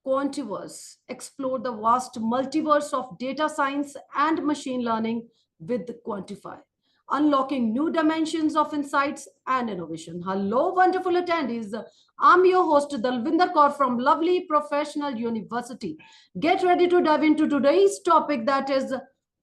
Quantiverse, explore the vast multiverse of data science and machine learning with Quantify, unlocking new dimensions of insights and innovation. Hello, wonderful attendees. I'm your host, Dalvinder Kaur from Lovely Professional University. Get ready to dive into today's topic, that is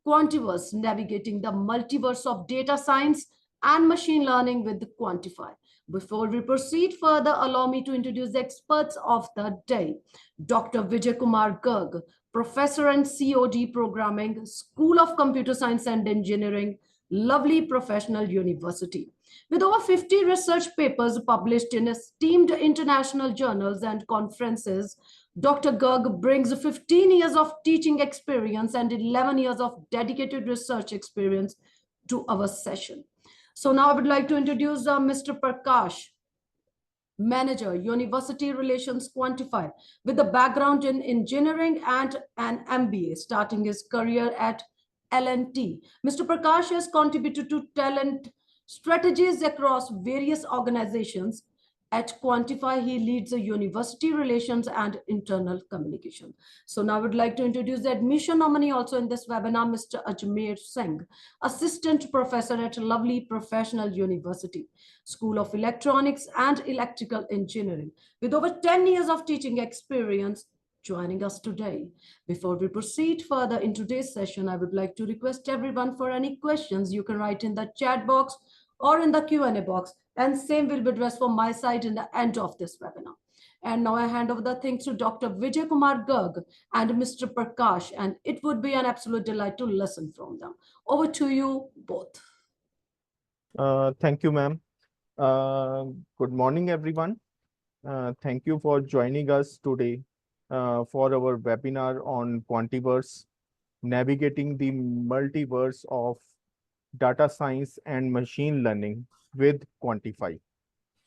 Quantiverse, navigating the multiverse of data science and machine learning with Quantify. Before we proceed further, allow me to introduce the experts of the day. Dr. Vijay Kumar Garg, Professor and COD Programming, School of Computer Science and Engineering, Lovely Professional University. With over 50 research papers published in esteemed international journals and conferences, Dr. Garg brings 15 years of teaching experience and 11 years of dedicated research experience to our session. So now I would like to introduce Mr. Prakash, Manager, University Relations Quantify, with a background in engineering and an MBA, starting his career at L&T. Mr. Prakash has contributed to talent strategies across various organizations. At Quantify, he leads the university relations and internal communication. So now I would like to introduce the admission nominee also in this webinar, Mr. Ajmer Singh, Assistant Professor at Lovely Professional University, School of Electronics and Electrical Engineering, with over 10 years of teaching experience, joining us today. Before we proceed further in today's session, I would like to request everyone for any questions you can write in the chat box or in the Q&A box, and same will be addressed from my side in the end of this webinar. And now I hand over the things to Dr. Vijay Kumar Garg and Mr. Prakash, and it would be an absolute delight to listen from them. Over to you both. Thank you, ma'am. Good morning, everyone. Thank you for joining us today for our webinar on Quantiverse, navigating the multiverse of data science and machine learning with Quantify.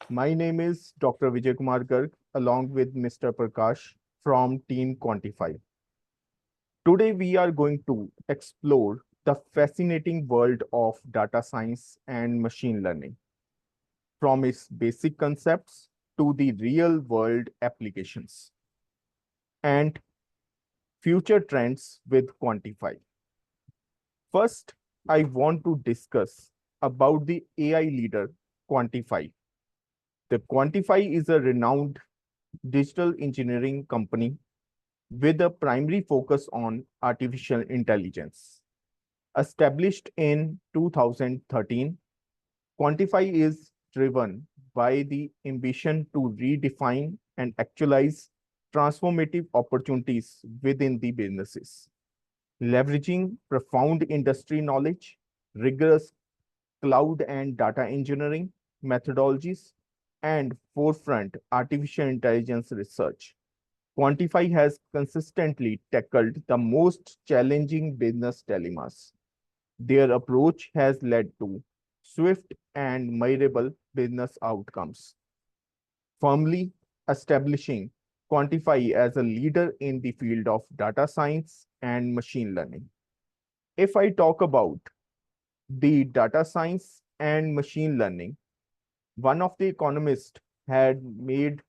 My name is Dr. Vijay Kumar Garg, along with Mr. Prakash from Team Quantify. Today, we are going to explore the fascinating world of data science and machine learning, from its basic concepts to the real-world applications and future trends with Quantify. First, I want to discuss about the AI leader, Quantify. The Quantify is a renowned digital engineering company with a primary focus on artificial intelligence. Established in 2013, Quantify is driven by the ambition to redefine and actualize transformative opportunities within the businesses, leveraging profound industry knowledge, rigorous cloud and data engineering methodologies, and forefront artificial intelligence research. Quantify has consistently tackled the most challenging business dilemmas. Their approach has led to swift and measurable business outcomes, firmly establishing Quantify as a leader in the field of data science and machine learning. If I talk about the data science and machine learning, one of the economists had made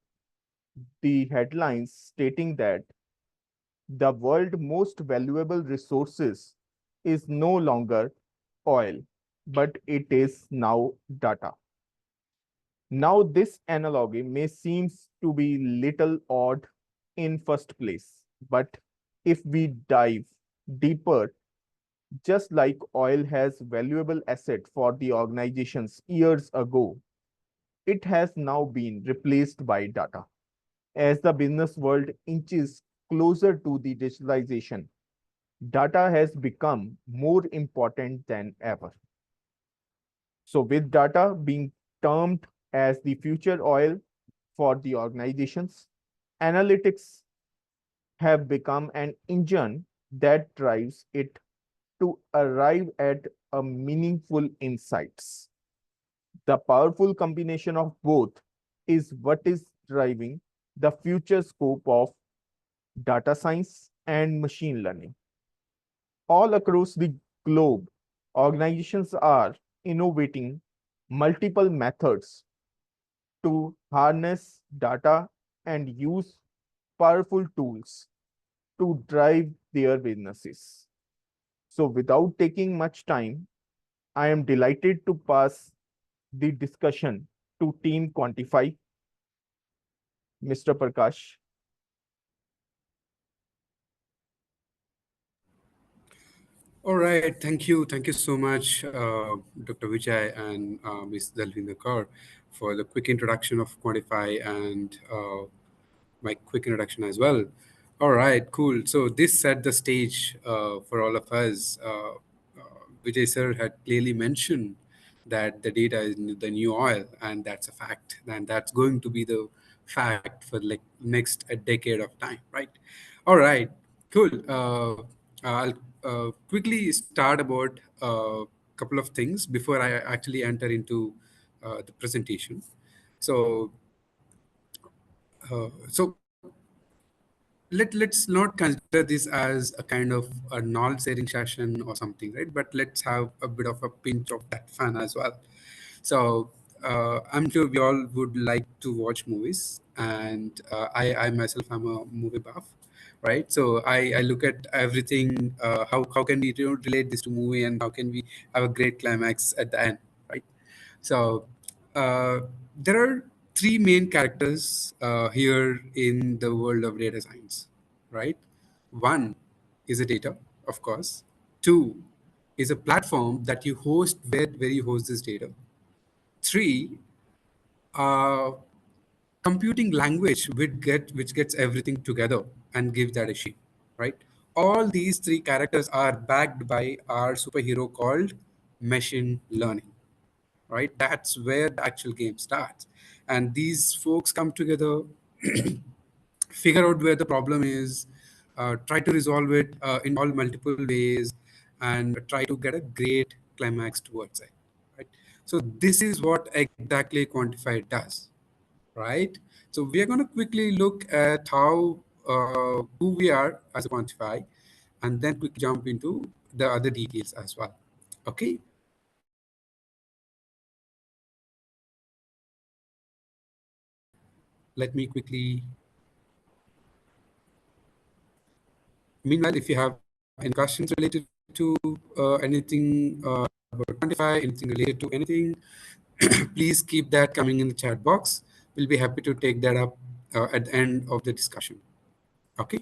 the headlines stating that the world's most valuable resources is no longer oil, but it is now data. Now, this analogy may seem to be little odd in first place, but if we dive deeper, just like oil has valuable asset for the organizations years ago, it has now been replaced by data. As the business world inches closer to the digitalization, data has become more important than ever. So with data being termed as the future oil for the organizations, analytics have become an engine that drives it to arrive at a meaningful insights. The powerful combination of both is what is driving the future scope of data science and machine learning. All across the globe, organizations are innovating multiple methods to harness data and use powerful tools to drive their businesses. So without taking much time, I am delighted to pass the discussion to Team Quantify, Mr. Prakash. All right, thank you. Thank you so much, Dr. Vijay and Ms. Dalvinder Kaur, for the quick introduction of Quantify and my quick introduction as well. All right, cool. So this set the stage for all of us. Vijay sir had clearly mentioned that the data is the new oil, and that's a fact, and that's going to be the fact for like next a decade of time, right? All right, cool. I'll quickly start about a couple of things before I actually enter into the presentation. So, so let's not consider this as a kind of a knowledge sharing session or something, right? But let's have a bit of a pinch of that fun as well. So I'm sure we all would like to watch movies, and I myself am a movie buff, right? So I look at everything. How can we relate this to movie, and how can we have a great climax at the end, right? So uh, there are three main characters here in the world of data science, right? One is a data, of course. Two is a platform that you host where you host this data. Three, uh, computing language which gets everything together and gives that a shape, right? All these three characters are backed by our superhero called machine learning, right? That's where the actual game starts. And these folks come together, figure out where the problem is, try to resolve it in all multiple ways, and try to get a great climax towards it, right? So this is what exactly Quantify does, right? So we are going to quickly look at how who we are as a Quantify, and then quick jump into the other details as well. Okay. Let me quickly. Meanwhile, if you have any questions related to anything about Quantify, anything related to anything, please keep that coming in the chat box. We'll be happy to take that up at the end of the discussion. Okay.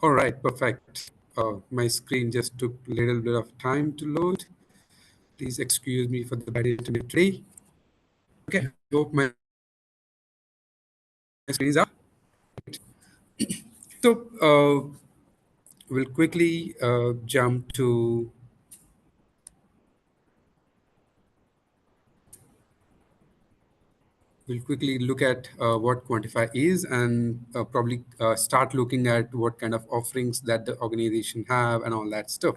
All right, perfect. My screen just took a little bit of time to load. Please excuse me for the bad internet today. Okay, hope my screen is up. So we'll quickly jump to we'll quickly look at what Quantify is, and probably start looking at what kind of offerings that the organization have and all that stuff,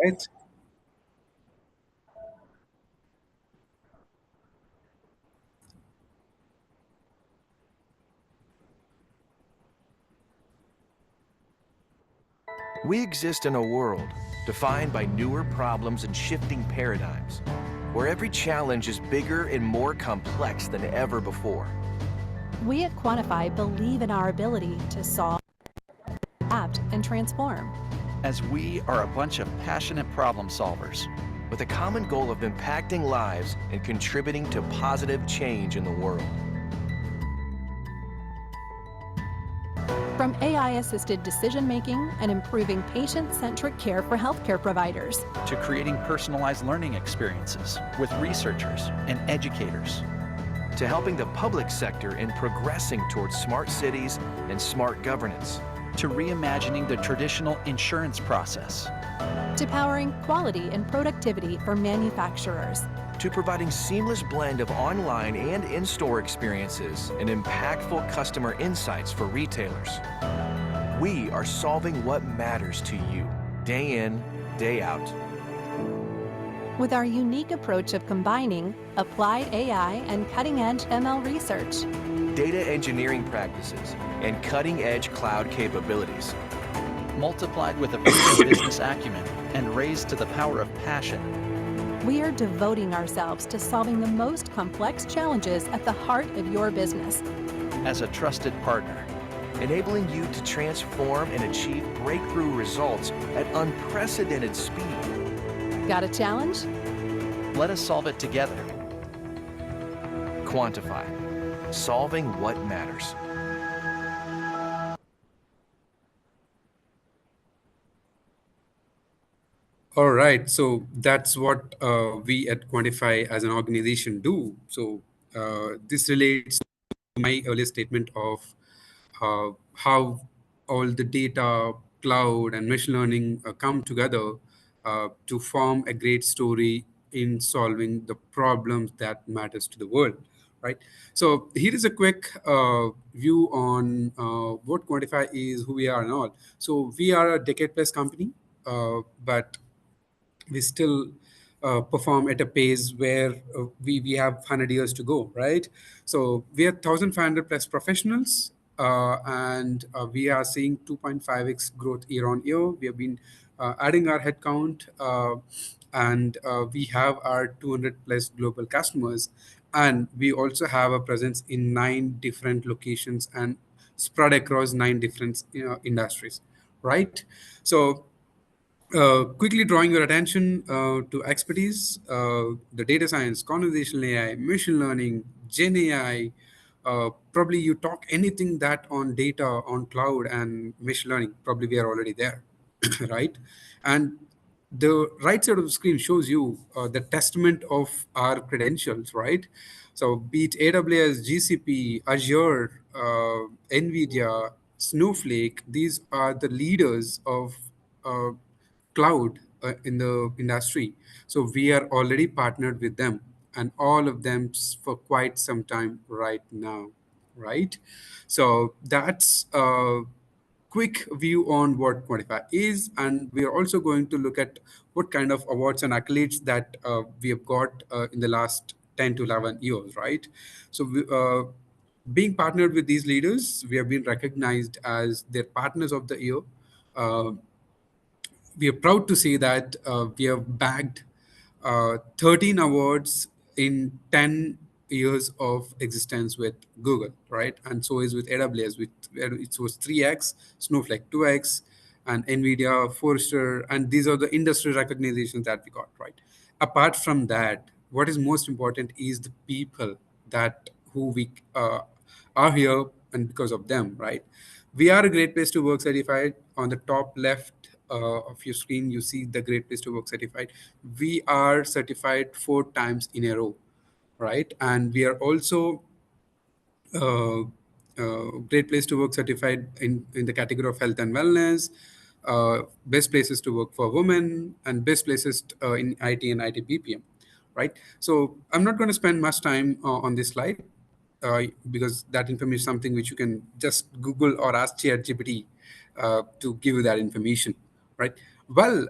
right? We exist in a world defined by newer problems and shifting paradigms, where every challenge is bigger and more complex than ever before. We at Quantify believe in our ability to solve, adapt, and transform. As we are a bunch of passionate problem solvers, with a common goal of impacting lives and contributing to positive change in the world. From AI-assisted decision-making and improving patient-centric care for healthcare providers, to creating personalized learning experiences with researchers and educators, to helping the public sector in progressing towards smart cities and smart governance, to reimagining the traditional insurance process, to powering quality and productivity for manufacturers. to providing seamless blend of online and in-store experiences and impactful customer insights for retailers. We are solving what matters to you, day in, day out. With our unique approach of combining applied AI and cutting-edge ML research, Data engineering practices and cutting-edge cloud capabilities. multiplied with a proven business acumen and raised to the power of passion, we are devoting ourselves to solving the most complex challenges at the heart of your business. as a trusted partner, Enabling you to transform and achieve breakthrough results at unprecedented speed. Got a challenge? let us solve it together. Quantify, solving what matters. All right, so that's what we at Quantify as an organization do. So this relates to my earlier statement of how all the data, cloud, and machine learning come together to form a great story in solving the problems that matters to the world, right? So here is a quick view on what Quantify is, who we are, and all. So we are a decade-plus company, but we still perform at a pace where we have 100 years to go, right? So we are 1,500 plus professionals, and we are seeing 2.5x growth year on year. We have been adding our headcount, and we have our 200 plus global customers. And we also have a presence in 9 different locations and spread across 9 different industries, right? So quickly drawing your attention to expertise, the data science, conversational AI, machine learning, Gen AI. Probably you talk anything that on data, on cloud and machine learning, probably we are already there, right? And the right side of the screen shows you the testament of our credentials, right? So be it AWS, GCP, Azure, NVIDIA, Snowflake, these are the leaders of uh, cloud in the industry. So we are already partnered with them, and all of them for quite some time right now, right? So that's a quick view on what Quantify is, and we are also going to look at what kind of awards and accolades that we have got in the last 10 to 11 years, right? So being partnered with these leaders, we have been recognized as their partners of the year. Uh, we are proud to say that we have bagged 13 awards in 10 years of existence with Google, right? And so is with AWS, with it was 3x, Snowflake 2x, and NVIDIA, Forrester, and these are the industry recognitions that we got, right? Apart from that, what is most important is the people that who we are here, and because of them, right? We are a great place to work certified. On the top left of your screen, you see the great place to work certified. We are certified 4 times in a row, right? And we are also uh, great place to work certified in the category of health and wellness, best places to work for women, and best places in IT and IT BPM, right? So I'm not going to spend much time on this slide because that information is something which you can just Google or ask ChatGPT to give you that information, right? Well,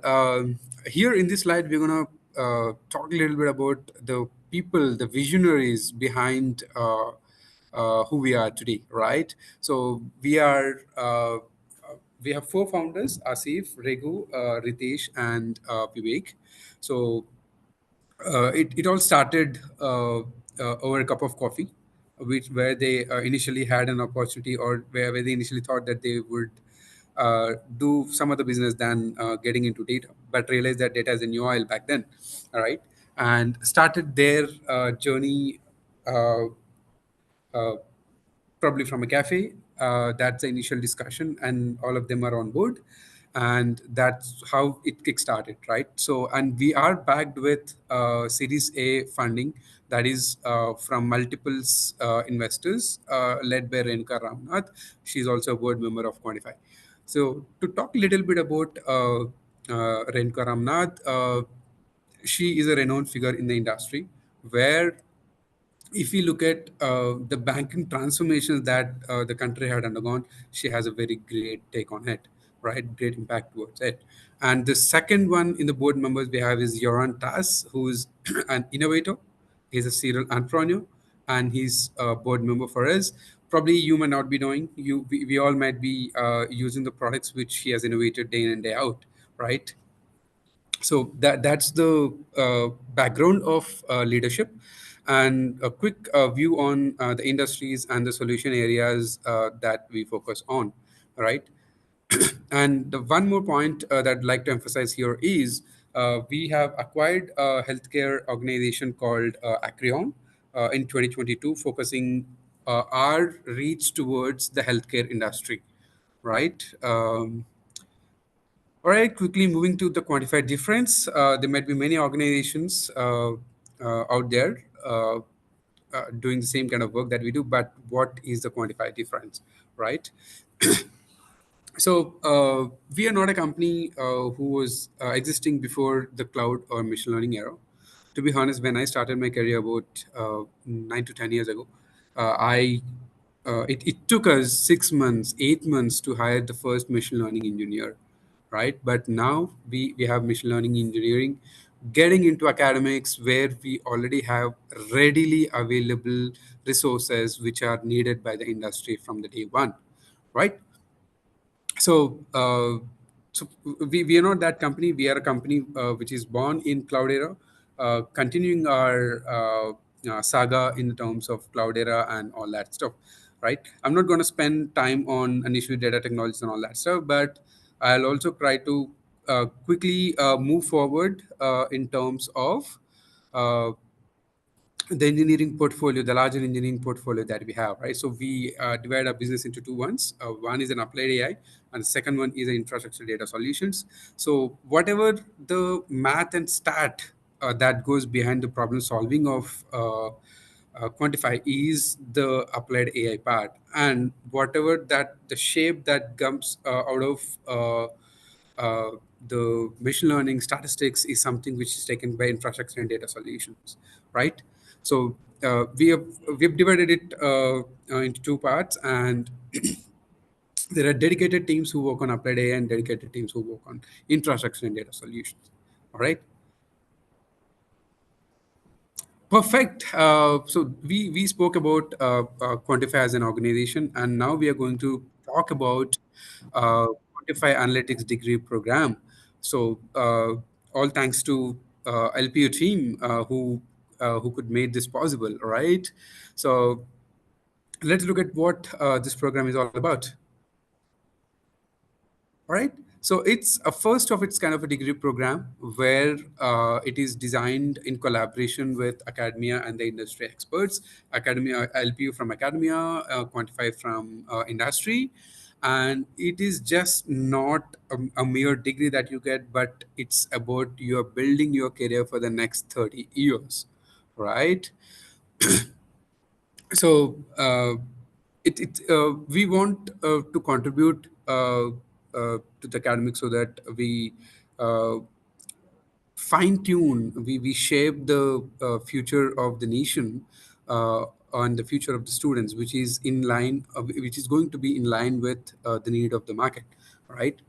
here in this slide, we're going to talk a little bit about the people, the visionaries behind who we are today, right? So we have 4 founders: Asif, Regu, Ritesh, and Vivek. So it all started over a cup of coffee, where they initially had an opportunity, or where they initially thought that they would do some other business than getting into data, but realized that data is a new oil back then, all right, and started their journey uh, uh, probably from a cafe. That's the initial discussion, and all of them are on board, and that's how it kickstarted, right? So, and we are backed with Series A funding that is from multiple investors, led by Renuka Ramnath. She's also a board member of Quantify. So, to talk a little bit about Renuka Ramnath, she is a renowned figure in the industry. where if we look at the banking transformations that the country had undergone, she has a very great take on it, right? Great impact towards it. And the second one in the board members we have is Joran Tas, who's an innovator. He's a serial entrepreneur, and he's a board member for us. Probably you might not be knowing. We all might be using the products which he has innovated day in and day out, right? So that's the background of leadership, and a quick view on the industries and the solution areas that we focus on, right? And the one more point that I'd like to emphasize here is we have acquired a healthcare organization called Acreon in 2022, focusing our reach towards the healthcare industry, right? All right, quickly moving to the quantified difference. There might be many organizations out there doing the same kind of work that we do, but what is the quantified difference, right? So we are not a company who was existing before the cloud or machine learning era. To be honest, when I started my career about 9 to 10 years ago, it took us 6 months, 8 months to hire the first machine learning engineer, right? But now we have machine learning engineering getting into academics where we already have readily available resources which are needed by the industry from the day one, right? So we are not that company. We are a company which is born in cloud era, continuing our saga in terms of cloud era and all that stuff, right? I'm not going to spend time on initial data technologies and all that stuff, but I'll also try to quickly move forward in terms of uh, the engineering portfolio, the larger engineering portfolio that we have, right? So we divide our business into two ones. One is an applied AI, and the second one is an infrastructure data solutions. So whatever the math and stat that goes behind the problem solving of Quantify is the applied AI part, and whatever that the shape that comes out of uh, the machine learning statistics is something which is taken by infrastructure and data solutions, right? So we've divided it into two parts, and there are dedicated teams who work on applied AI and dedicated teams who work on infrastructure and data solutions. All right. Perfect. So we spoke about Quantify as an organization, and now we are going to talk about Quantify Analytics degree program. So all thanks to LPU team who could make this possible, right? So let's look at what this program is all about. All right. So it's a first of its kind of a degree program where it is designed in collaboration with academia and the industry experts. Academia, LPU from academia, Quantify from industry. And it is just not a mere degree that you get, but it's about you are building your career for the next 30 years, right? So we want to contribute to the academics so that we uh, fine tune, we shape the future of the nation and the future of the students, which is in line, which is going to be in line with the need of the market, right?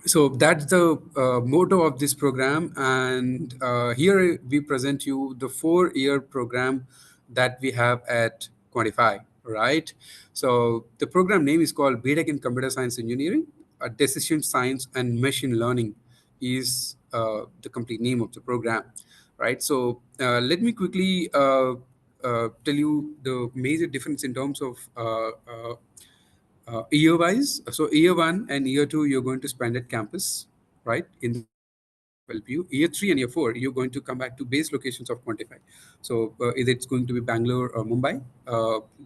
So that's the motto of this program, and here we present you the 4-year program that we have at Quantify, right? So the program name is called BTech in Computer Science Engineering, Decision Science and Machine Learning is the complete name of the program, right? So let me quickly tell you the major difference in terms of year wise. So year one and year two, you're going to spend at campus, right? In the LPU. Year three and year four, you're going to come back to base locations of Quantify. So either it's going to be Bangalore or Mumbai.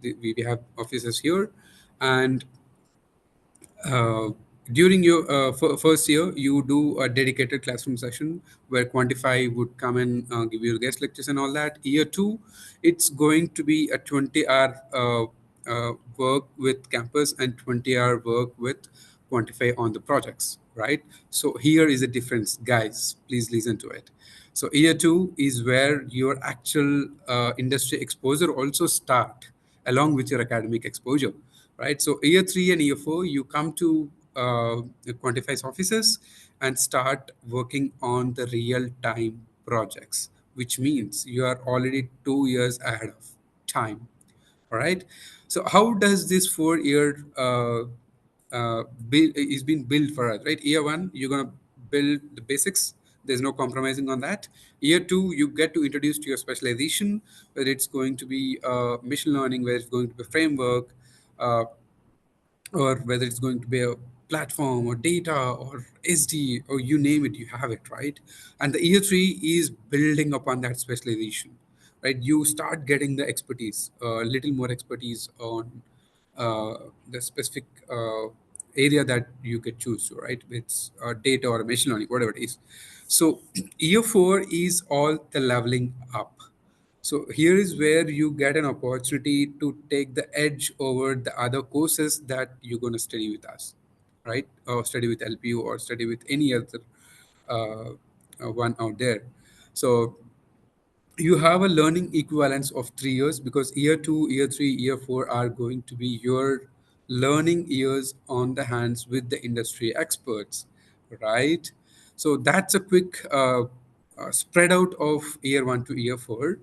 We have offices here, and uh, during your first year, you do a dedicated classroom session where Quantify would come and give you guest lectures and all that. Year two, it's going to be a 20-hour work with campus and 20-hour work with Quantify on the projects, right? So here is a difference, guys. Please listen to it. So year two is where your actual industry exposure also start along with your academic exposure, right? So year three and year four, you come to the Quantify's offices and start working on the real time projects, which means you are already 2 years ahead of time. All right. So how does this 4 year build is being built for us, right? Year one, you're gonna build the basics. There's no compromising on that. Year two, you get to introduce to your specialization, whether it's going to be machine learning, whether it's going to be framework, uh, or whether it's going to be a platform or data or SD or you name it, you have it, right? And the year three is building upon that specialization, right? You start getting the expertise, a little more expertise on uh, the specific area that you could choose to, right? It's data or machine learning, whatever it is. So year four is all the leveling up. So here is where you get an opportunity to take the edge over the other courses that you're going to study with us, right? Or study with LPU or study with any other uh, one out there. So you have a learning equivalence of 3 years, because year two, year three, year four are going to be your learning years on the hands with the industry experts, right? So that's a quick spread out of year one to year four.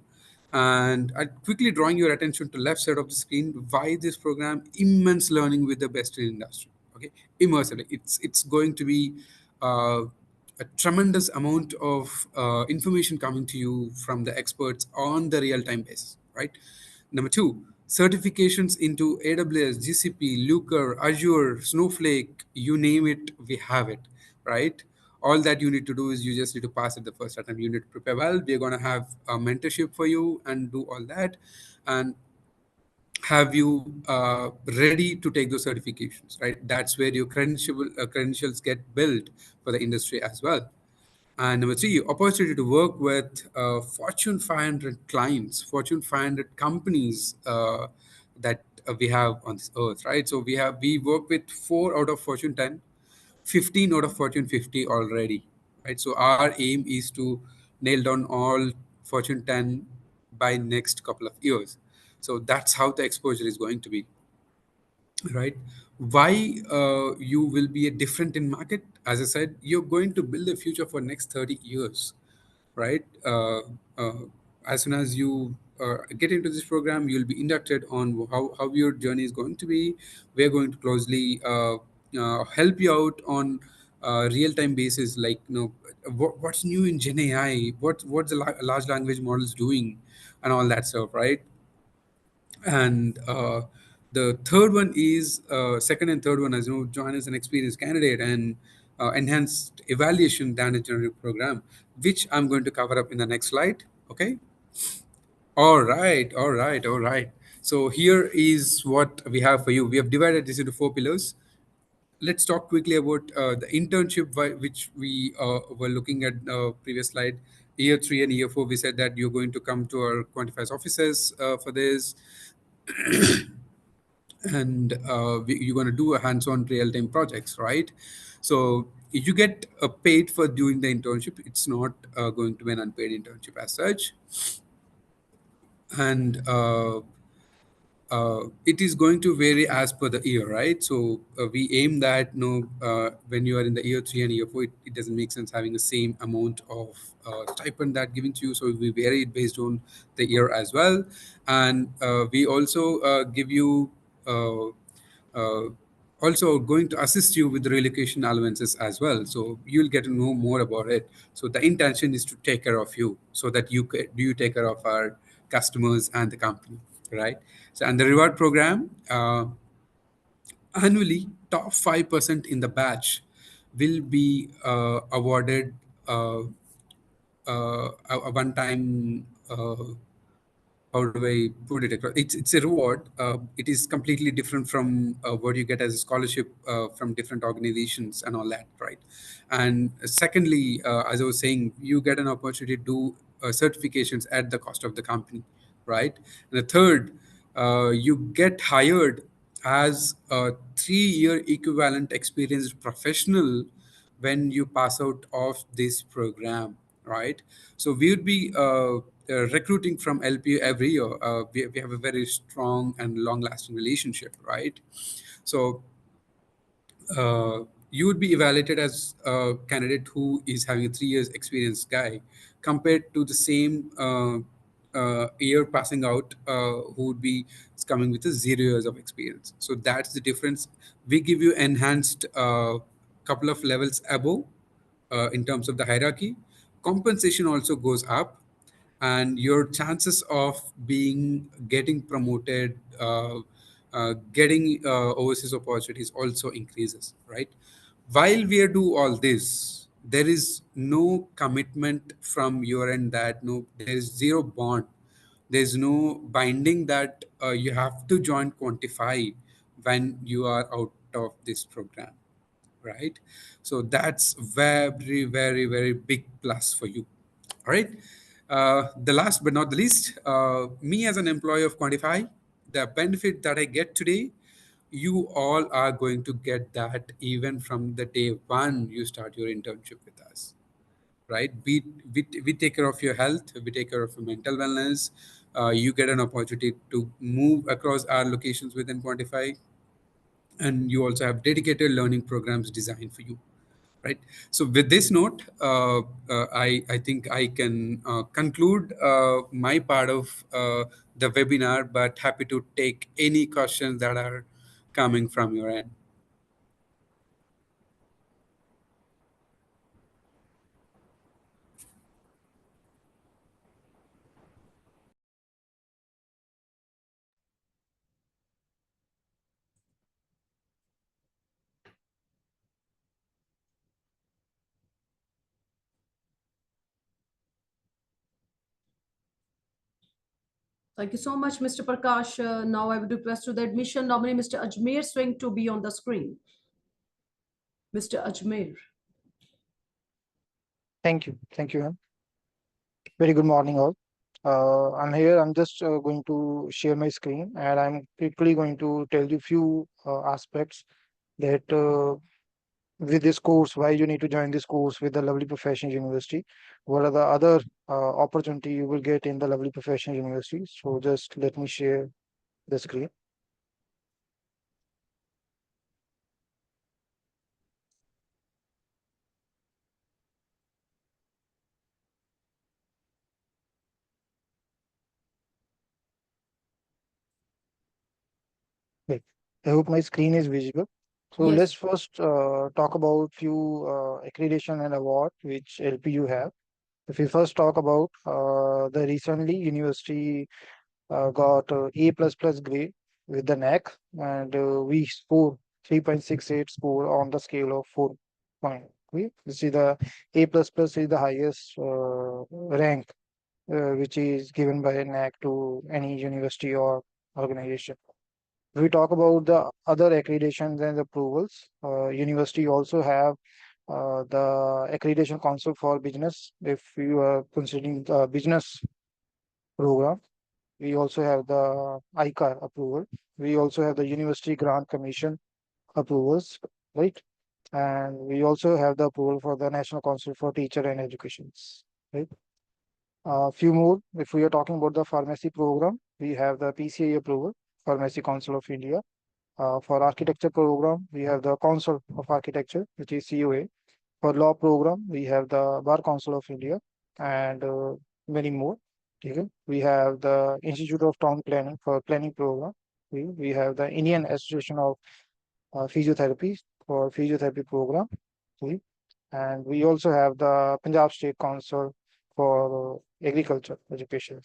And I quickly drawing your attention to left side of the screen, why this program immense learning with the best in industry. Okay, immersively, it's going to be a tremendous amount of information coming to you from the experts on the real-time basis, right? Number two, certifications into AWS, GCP, Looker, Azure, Snowflake, you name it, we have it, right? All that you need to do is you just need to pass it the first attempt. You need to prepare well. We're going to have a mentorship for you and do all that. And have you ready to take those certifications, right? That's where your credentials get built for the industry as well. And number three, opportunity to work with Fortune 500 clients, Fortune 500 companies that we have on this earth, right? So we work with 4 out of Fortune 10, 15 out of Fortune 50 already, right? So our aim is to nail down all Fortune 10 by next couple of years. So that's how the exposure is going to be, right? Why you will be a different in market? As I said, you're going to build a future for next 30 years, right? Uh, as soon as you get into this program, you'll be inducted on how your journey is going to be. We're going to closely help you out on real-time basis, like, what's new in Gen AI, what's the large language models doing, and all that stuff, right? And the third one is second and third one, as you know, join as an experienced candidate and enhanced evaluation data generative program, which I'm going to cover up in the next slide. Okay. All right. So here is what we have for you. We have divided this into 4 pillars. Let's talk quickly about the internship, which we were looking at previous slide. Year three and year four, we said that you're going to come to our Quantifies offices for this, and you're going to do a hands-on real-time projects, right? So you get paid for doing the internship. It's not going to be an unpaid internship as such. And it is going to vary as per the year, right? So we aim that, when you are in the year three and year four, it doesn't make sense having the same amount of stipend that giving to you. So we vary it based on the year as well. And we also give you uh, uh, also going to assist you with the relocation allowances as well. So you'll get to know more about it. So the intention is to take care of you so that you take care of our customers and the company, right? So, and the reward program, annually, top 5% in the batch will be awarded a one-time how do I put it across? It's a reward. It is completely different from what you get as a scholarship from different organizations and all that, right? And secondly, as I was saying, you get an opportunity to do certifications at the cost of the company, right? And the third, you get hired as a 3-year equivalent experienced professional when you pass out of this program, right? So we would be recruiting from LPU every year. We have a very strong and long-lasting relationship, right? So uh, you would be evaluated as a candidate who is having a 3 years experience guy compared to the same year passing out who would be coming with a 0 years of experience. So that's the difference. We give you enhanced couple of levels above in terms of the hierarchy. Compensation also goes up, and your chances of being getting promoted, getting overseas opportunities also increases, right? While we do all this, there is no commitment from your end, that no, there is zero bond, there's no binding that you have to join Quantify when you are out of this program, right? So that's very, very, very big plus for you. All right. The last but not the least, me as an employee of Quantify, the benefit that I get today, you all are going to get that even from the day one you start your internship with us, right? We take care of your health, we take care of your mental wellness. You get an opportunity to move across our locations within Quantify, and you also have dedicated learning programs designed for you, right? So with this note, I think I can conclude my part of the webinar, but happy to take any questions that are coming from your end. Thank you so much, Mr. Prakash. Now I would request to the admission nominee, Mr. Ajmer Singh, to be on the screen. Mr. Ajmer. Thank you. Thank you, ma'am. Very good morning, all. I'm here. I'm just going to share my screen, and I'm quickly going to tell you few aspects that with this course, why you need to join this course with the Lovely Professions University. What are the other opportunity you will get in the Lovely Professions University? So just let me share the screen. Okay. I hope my screen is visible. So Yes. let's first talk about few accreditation and award which LPU have. If we first talk about the recently university got A plus plus grade with the NAC, and we score 3.68 score on the scale of 4 point. We see the A plus plus is the highest rank which is given by NAC to any university or organization. If we talk about the other accreditations and approvals, university also have the accreditation council for business. If you are considering the business program, we also have the ICAR approval. We also have the University Grant Commission approvals, right? And we also have the approval for the National Council for Teacher and Education, right? A few more, if we are talking about the pharmacy program, we have the PCI approval, Pharmacy Council of India. For architecture program, we have the Council of Architecture, which is COA. For law program, we have the Bar Council of India and many more. Okay. We have the Institute of Town Planning for planning program. We have the Indian Association of Physiotherapy for physiotherapy program. Okay. And we also have the Punjab State Council for agriculture education.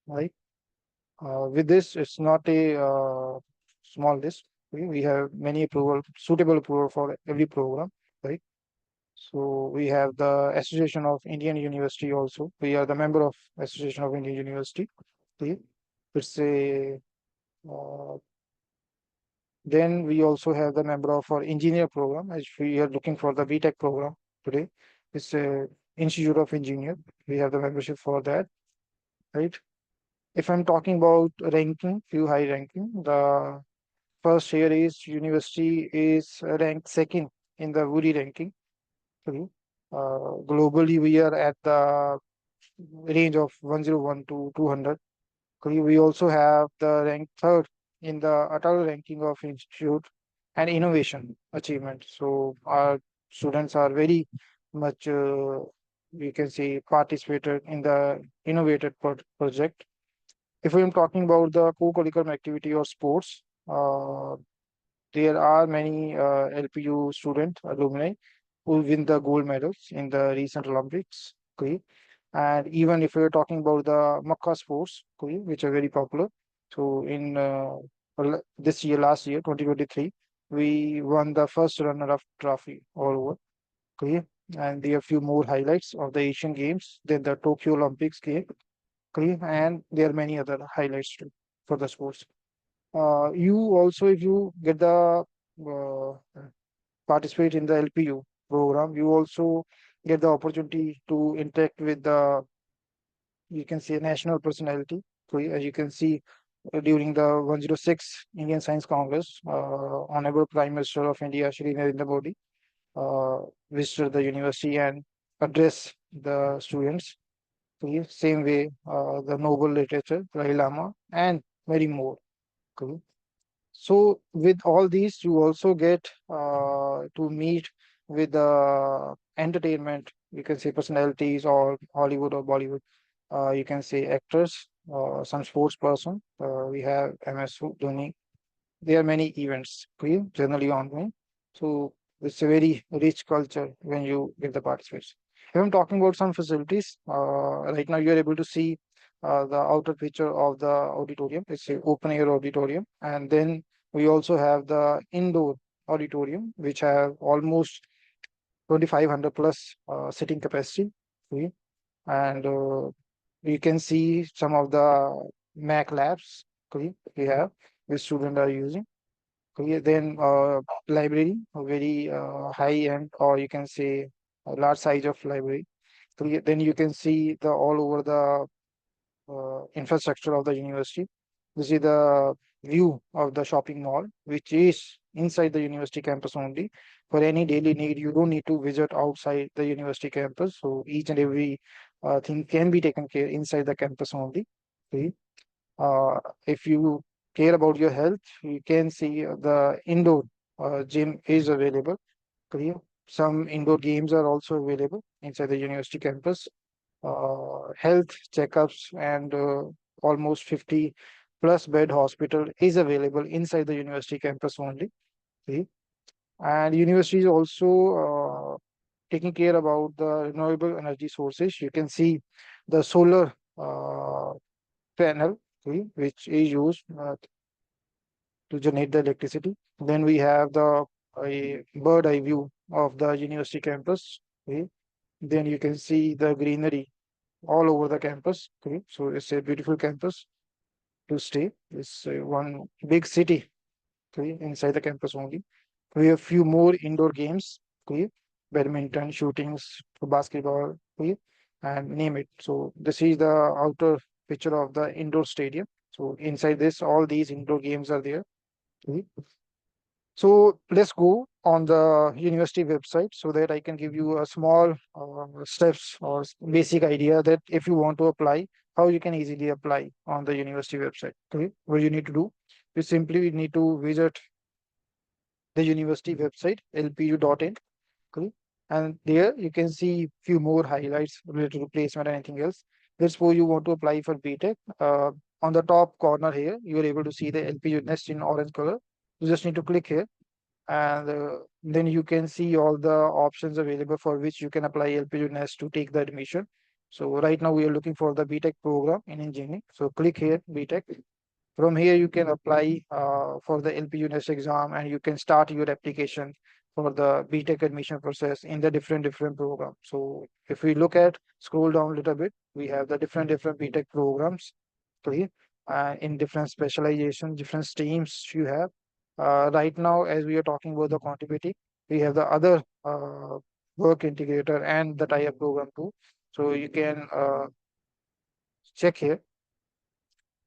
Right. With this, it's not a small list. We have many approval, suitable approval for every program, right? So we have the Association of Indian University also. We are the member of Association of Indian University. Okay. It's a then we also have the member of our engineer program, as we are looking for the BTech program today. It's a Institute of Engineer. We have the membership for that, right? If I'm talking about ranking, few high ranking, the first here is university is ranked second in the Woody ranking. Okay. Globally, we are at the range of 101 to 200. Okay. We also have the rank third in the Atal ranking of institute and innovation achievement. So our students are very much, we can say, participated in the innovated project. If I'm talking about the co-curriculum activity or sports, there are many LPU student alumni who win the gold medals in the recent Olympics. Okay. And even if we're talking about the Makka sports, okay, which are very popular. So in this year, last year, 2023, we won the first runner-up trophy all over. Okay. And there are a few more highlights of the Asian Games, then the Tokyo Olympics game. Okay. And there are many other highlights too for the sports. You also, if you get the participate in the LPU program, you also get the opportunity to interact with the, you can say, national personality. So as you can see, during the 106 Indian Science Congress, Honorable Prime Minister of India, Shri Narendra Modi, visited the university and address the students. Okay. Same way, the Nobel literature, Dalai Lama, and many more. Okay. So with all these, you also get to meet with the entertainment, you can say personalities or Hollywood or Bollywood, you can say actors, some sports person. We have MS Dhoni. There are many events, okay, generally ongoing. So it's a very rich culture when you get the participants. If I'm talking about some facilities, right now you're able to see the outer picture of the auditorium. It's an open air auditorium. And then we also have the indoor auditorium, which have almost 2,500 plus sitting capacity. Okay. And you can see some of the Mac labs, okay, we have, which students are using. Okay, then library, a very high end, or you can say a large size of library. Okay, then you can see the all over the infrastructure of the university. This is the view of the shopping mall, which is inside the university campus only. For any daily need, you don't need to visit outside the university campus. So each and every thing can be taken care inside the campus only. Okay. If you care about your health, you can see the indoor gym is available. Okay. Some indoor games are also available inside the university campus. Health checkups and almost 50 plus bed hospital is available inside the university campus only. Okay. And university is also taking care about the renewable energy sources. You can see the solar panel, okay, which is used to generate the electricity. Then we have the a bird eye view of the university campus. Okay. Then you can see the greenery all over the campus. Okay. So it's a beautiful campus to stay. It's one big city, okay, inside the campus only. We have few more indoor games, okay, badminton, shootings, basketball, okay, and name it. So this is the outer picture of the indoor stadium. So inside this, all these indoor games are there. Okay. So let's go on the university website so that I can give you a small steps or basic idea that if you want to apply, how you can easily apply on the university website. Okay, what you need to do, you simply need to visit the university website lpu.in. Okay, and there you can see few more highlights related to placement and anything else. Let's suppose you want to apply for BTech. On the top corner here, you are able to see the LPU nest in orange color. You just need to click here and then you can see all the options available for which you can apply LPU Nest to take the admission. So right now we are looking for the BTech program in engineering. So click here, BTech. From here you can apply for the LPU Nest exam and you can start your application for the BTech admission process in the different programs. So if we look at, scroll down a little bit, we have the different BTech programs, okay, in different specialization, different streams you have. Right now, as we are talking about the Quantiphi, we have the other work integrator and the tie-up program too. So you can check here,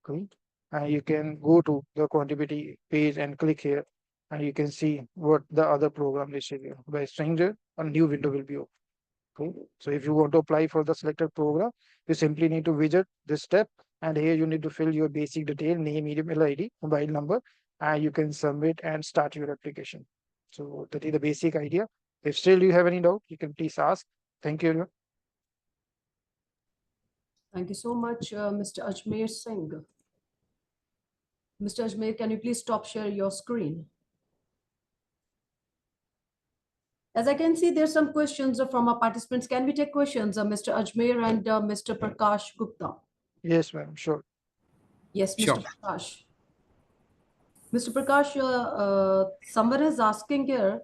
okay, and you can go to the Quantiphi page and click here. and you can see what the other program is showing. By stranger, a new window will be open. Okay. So if you want to apply for the selected program, you simply need to visit this step, and here you need to fill your basic detail, name, email ID, mobile number, and you can submit and start your application. So that is the basic idea. If still you have any doubt, you can please ask. Thank you, everyone. Thank you so much, Mr. Ajmer Singh. Mr. Ajmer, can you please stop share your screen? As I can see, there's some questions from our participants. Can we take questions, Mr. Ajmer and Mr. Prakash Gupta? Yes, ma'am. Sure. Yes, Sure. Mr. Prakash. Mr. Prakash, someone is asking here,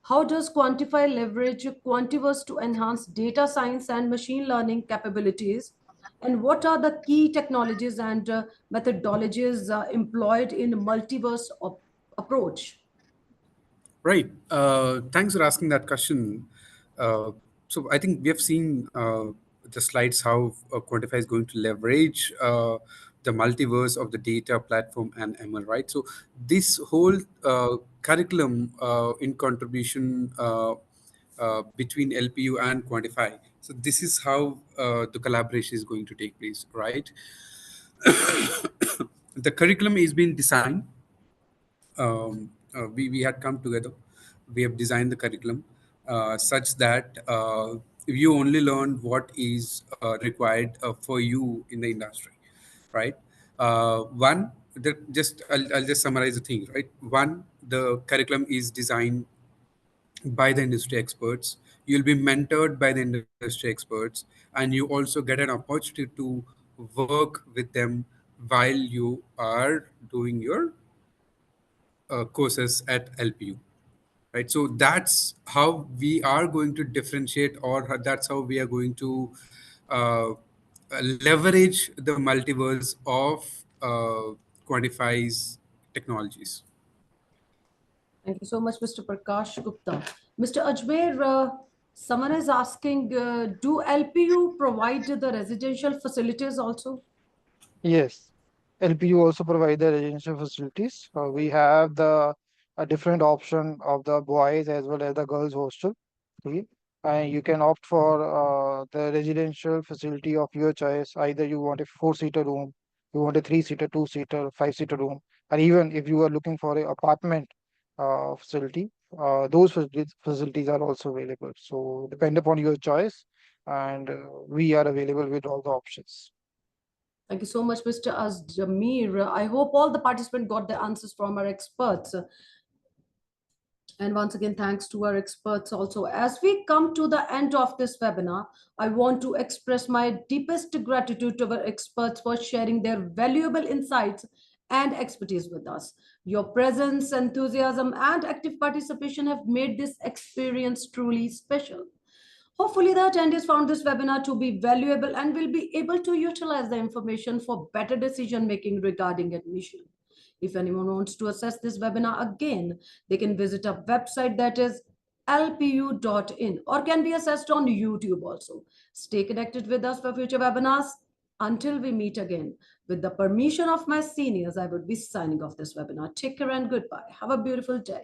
how does Quantify leverage Quantiverse to enhance data science and machine learning capabilities? And what are the key technologies and methodologies employed in multiverse approach? Right. Thanks for asking that question. So I think we have seen the slides how Quantify is going to leverage the multiverse of the data platform and ML, right? So this whole curriculum in contribution between LPU and Quantify. So this is how the collaboration is going to take place, right? The curriculum is being designed. We had come together. We have designed the curriculum such that you only learn what is required for you in the industry, right? I'll just summarize the things, right? One, the curriculum is designed by the industry experts. You'll be mentored by the industry experts, and you also get an opportunity to work with them while you are doing your courses at LPU, right? So that's how we are going to differentiate, or that's how we are going to uh, leverage the multiverse of Quantify's technologies. Thank you so much, Mr. Prakash Gupta. Mr. Ajmer, someone is asking, do LPU provide the residential facilities also? Yes. LPU also provide the residential facilities. We have the a different option of the boys as well as the girls hostel. Okay. And you can opt for the residential facility of your choice. Either you want a four-seater room, you want a three-seater, two-seater, five-seater room, and even if you are looking for a apartment facility, those facilities are also available. So depend upon your choice, and we are available with all the options. Thank you so much, Mr. Ajmer. I hope all the participants got the answers from our experts. And once again, thanks to our experts also. As we come to the end of this webinar, I want to express my deepest gratitude to our experts for sharing their valuable insights and expertise with us. Your presence, enthusiasm, and active participation have made this experience truly special. Hopefully, the attendees found this webinar to be valuable and will be able to utilize the information for better decision making regarding admission. If anyone wants to access this webinar again, they can visit our website, that is lpu.in, or can be accessed on YouTube also. Stay connected with us for future webinars. Until we meet again, with the permission of my seniors, I would be signing off this webinar. Take care and goodbye. Have a beautiful day.